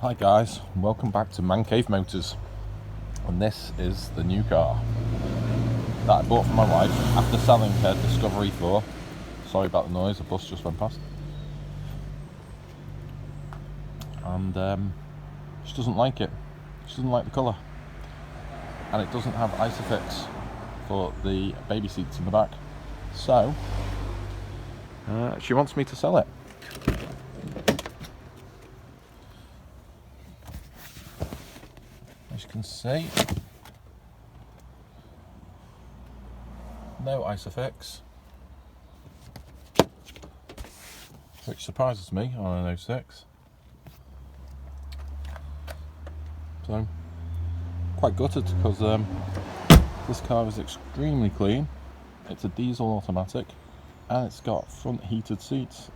Hi guys, welcome back to Man Cave Motors, and this is the new car that I bought for my wife after selling her Discovery 4. Sorry about the noise, a bus just went past. And she doesn't like it. She doesn't like the colour, and it doesn't have Isofix for the baby seats in the back, so she wants me to sell it. As you can see, no Isofix, which surprises me on an 06. So, quite gutted because this car is extremely clean. It's a diesel automatic and it's got front heated seats,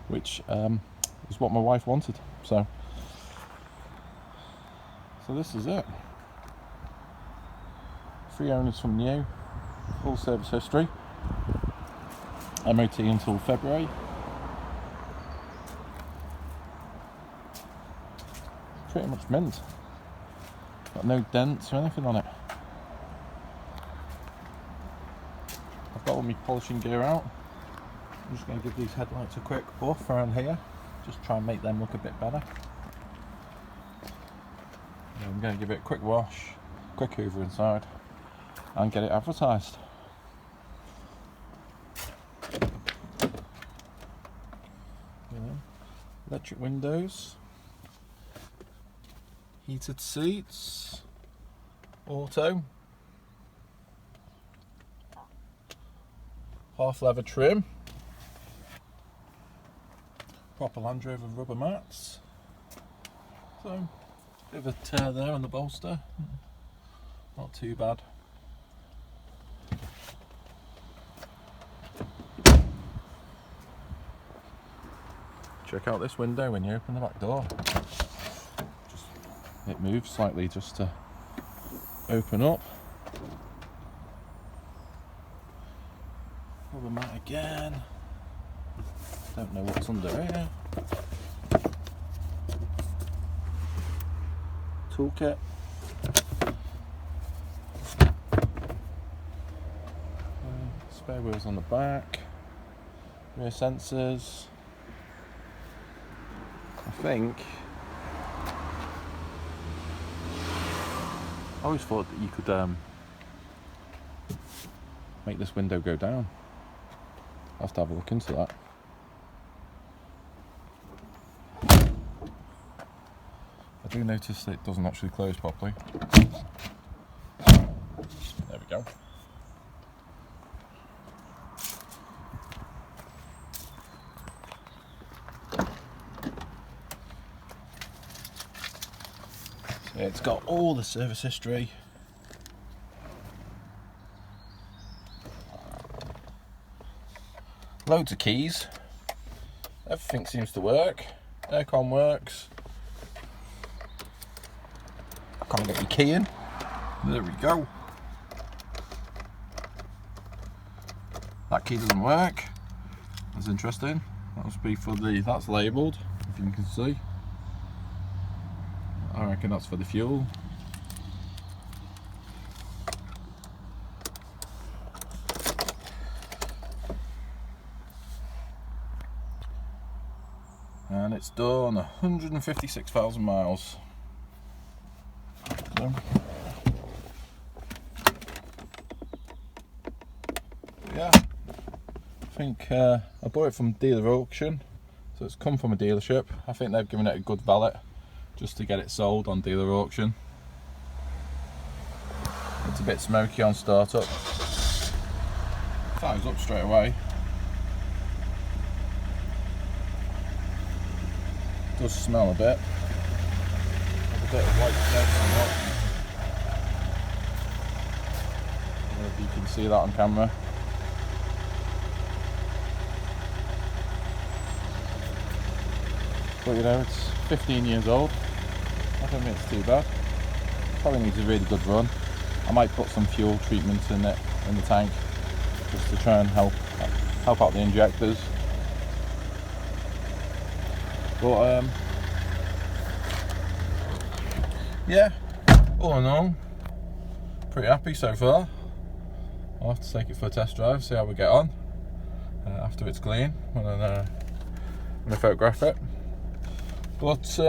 which is what my wife wanted. So this is it. 3 owners from new, full service history, MOT until February. Pretty much mint. Got no dents or anything on it. I've got all my polishing gear out. I'm just going to give these headlights a quick buff around here, just try and make them look a bit better. I'm going to give it a quick wash, quick hoover inside, and get it advertised. Electric windows, heated seats, auto, half leather trim, proper Land Rover rubber mats. So, bit of a tear there on the bolster, not too bad. Check out this window when you open the back door. It moves slightly just to open up. Rubber mat again. Don't know what's under here. Toolkit. Spare wheels on the back. Rear sensors. I think I always thought that you could make this window go down. I'll have to have a look into that. I do notice that it doesn't actually close properly. There we go. So it's got all the service history. Loads of keys. Everything seems to work. Aircon works. I can't get your key in. There we go. That key doesn't work. That's interesting. That must be for that's labelled, if you can see. I reckon that's for the fuel. And it's done 156,000 miles. So, yeah, I think I bought it from dealer auction, so it's come from a dealership. I think they've given it a good valet just to get it sold on dealer auction. It's a bit smoky on startup. Fires up straight away. Does smell a bit. There's a bit of white dust on it. I don't know if you can see that on camera. But you know, it's 15 years old. I don't think it's too bad. Probably needs a really good run. I might put some fuel treatment in it, in the tank, just to try and help out the injectors. But yeah, all in all, pretty happy so far. I'll have to take it for a test drive, see how we get on after it's clean when I photograph it. But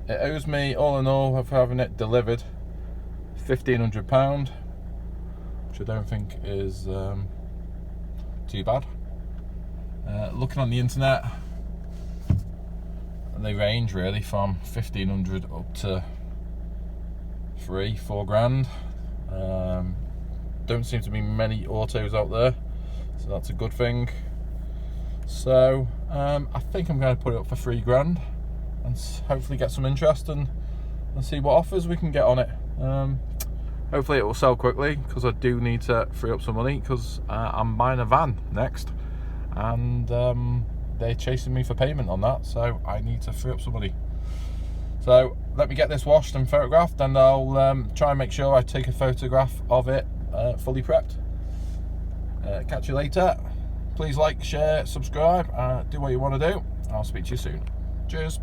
it owes me, all in all, of having it delivered, £1,500, which I don't think is too bad. Looking on the internet, they range really from 1,500 up to 3-4 grand. Don't seem to be many autos out there, so that's a good thing. So I think I'm going to put it up for 3 grand and hopefully get some interest and see what offers we can get on it. Hopefully it will sell quickly, because I do need to free up some money, because I'm buying a van next, and they're chasing me for payment on that, so I need to free up some money. So let me get this washed and photographed, and I'll try and make sure I take a photograph of it fully prepped. Catch you later. Please like, share, subscribe, do what you want to do. I'll speak to you soon. Cheers.